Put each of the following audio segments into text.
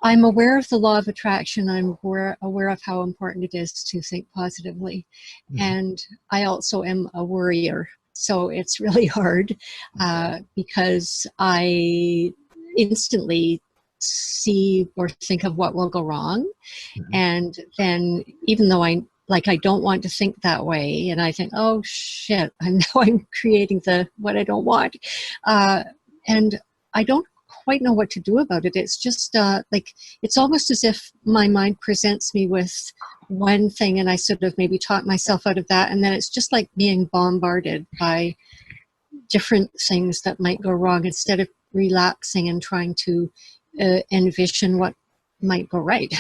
I'm aware of the law of attraction. I'm aware of how important it is to think positively. Mhm. And I also am a worrier. So it's really hard Okay. because I instantly see or think of what will go wrong. Mhm. And then even though I don't want to think that way, and I think, oh shit, I'm creating the what I don't want. Uh, and I don't quite know what to do about it. It's just like it's almost as if my mind presents me with one thing and I sort of maybe talk myself out of that, and then it's just like being bombarded by different things that might go wrong instead of relaxing and trying to envision what might go right.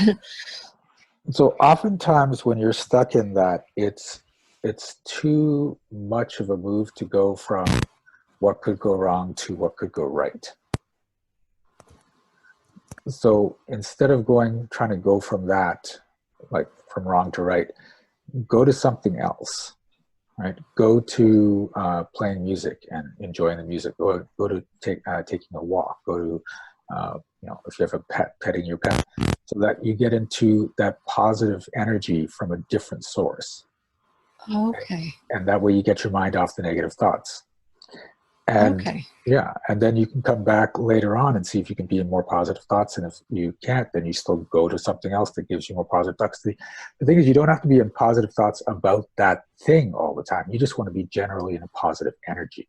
So oftentimes when you're stuck in that, it's too much of a move to go from what could go wrong to what could go right. So instead of trying to go from that, like from wrong to right, go to something else, right? Go to playing music and enjoying the music. Go to taking a walk. Go to, if you have a pet, petting your pet, so that you get into that positive energy from a different source. Right? Okay. And that way you get your mind off the negative thoughts. And Okay. yeah, and then you can come back later on and see if you can be in more positive thoughts. And if you can't, then you still go to something else that gives you more positive thoughts. The thing is, you don't have to be in positive thoughts about that thing all the time. You just want to be generally in a positive energy,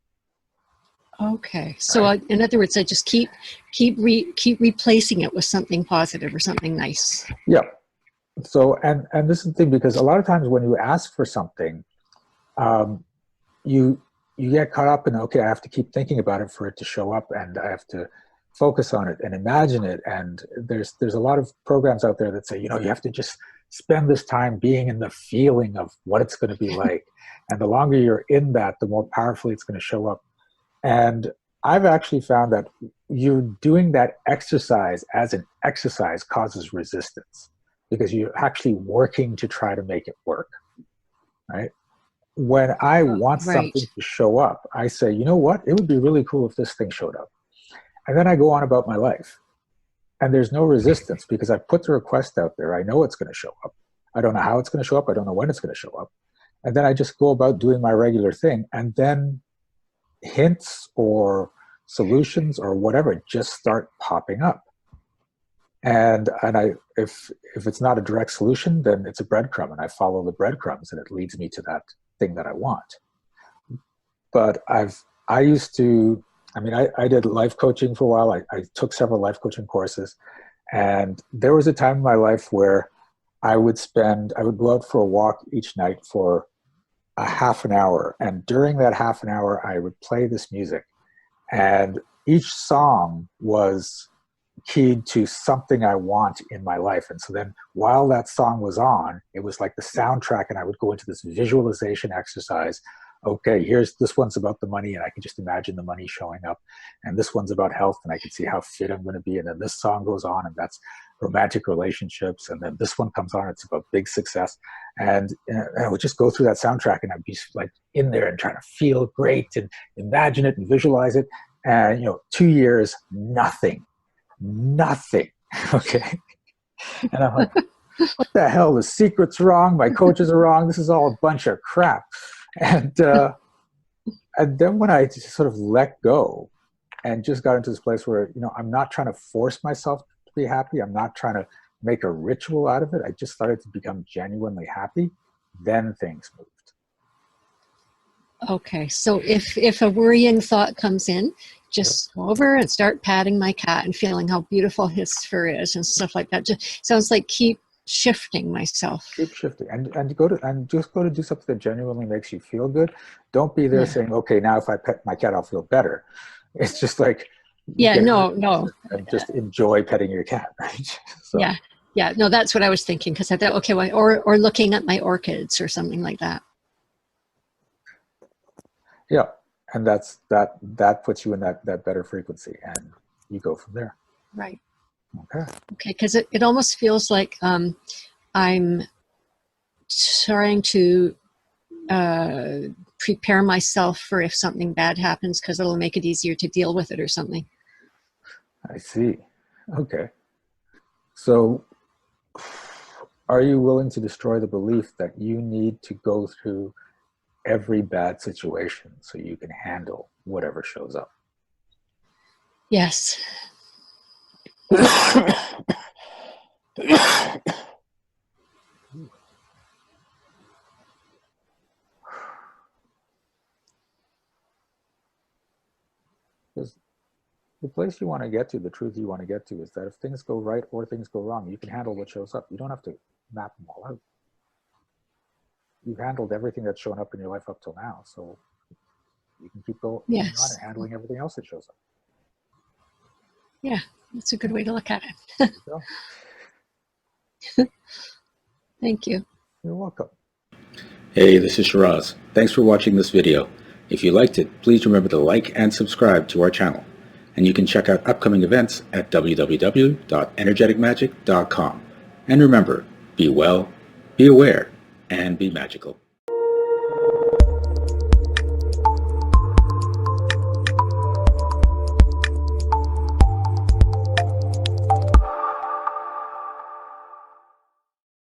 Okay. So, right? in other words, I just keep replacing it with something positive or something nice. Yeah. So, and this is the thing, because a lot of times when you ask for something, um, you you get caught up in, okay, I have to keep thinking about it for it to show up, and I have to focus on it and imagine it. And there's a lot of programs out there that say, you have to just spend this time being in the feeling of what it's going to be like, and the longer you're in that, the more powerfully it's going to show up. And I've actually found that you doing that exercise as an exercise causes resistance, because you're actually working to try to make it work, right? When I want Right. something to show up, I say, you know what? It would be really cool if this thing showed up. And then I go on about my life. And there's no resistance because I put the request out there. I know it's going to show up. I don't know how it's going to show up. I don't know when it's going to show up. And then I just go about doing my regular thing. And then hints or solutions or whatever just start popping up. And if it's not a direct solution, then it's a breadcrumb, and I follow the breadcrumbs, and it leads me to that thing that I want. But I used to, I did life coaching for a while. I took several life coaching courses, and there was a time in my life where I would go out for a walk each night for a half an hour, and during that half an hour I would play this music, and each song was keyed to something I want in my life. And so then while that song was on, it was like the soundtrack, and I would go into this visualization exercise. Okay, here's this one's about the money, and I can just imagine the money showing up. And this one's about health, and I can see how fit I'm going to be. And then this song goes on, and that's romantic relationships. And then this one comes on, it's about big success. And I would just go through that soundtrack, and I'd be like in there and trying to feel great and imagine it and visualize it. And 2 years, nothing. Okay. And I'm like, what the hell? The secret's wrong. My coaches are wrong. This is all a bunch of crap. And then when I just sort of let go and just got into this place where, I'm not trying to force myself to be happy. I'm not trying to make a ritual out of it. I just started to become genuinely happy. Then things moved. Okay. So if a worrying thought comes in, Yep. just go over and start patting my cat and feeling how beautiful his fur is and stuff like that. Just sounds like keep shifting myself. Keep shifting, and just go to do something that genuinely makes you feel good. Don't be there Yeah. saying, okay, now if I pet my cat, I'll feel better. It's just like Yeah. get rid No. of No. it and just enjoy petting your cat, right? So Yeah. Yeah. No, that's what I was thinking because I thought, okay, well, or looking at my orchids or something like that. yeah, and that puts you in that better frequency, and you go from there. Right. Okay. Okay. Because it almost feels like I'm trying to uh, prepare myself for if something bad happens because it'll make it easier to deal with it or something. I see. Okay. So are you willing to destroy the belief that you need to go through every bad situation so you can handle whatever shows up? Yes. Because the place you want to get to, the truth you want to get to, is that if things go right or things go wrong, you can handle what shows up. You don't have to map them all out. You've handled everything that's shown up in your life up till now, so you can keep going on Yes. and handling everything else that shows up. Yeah, that's a good way to look at it. There you go. Thank you. You're welcome. Hey, this is Shiraz. Thanks for watching this video. If you liked it, please remember to like and subscribe to our channel. And you can check out upcoming events at www.energeticmagic.com. And remember, be well, be aware, and be magical.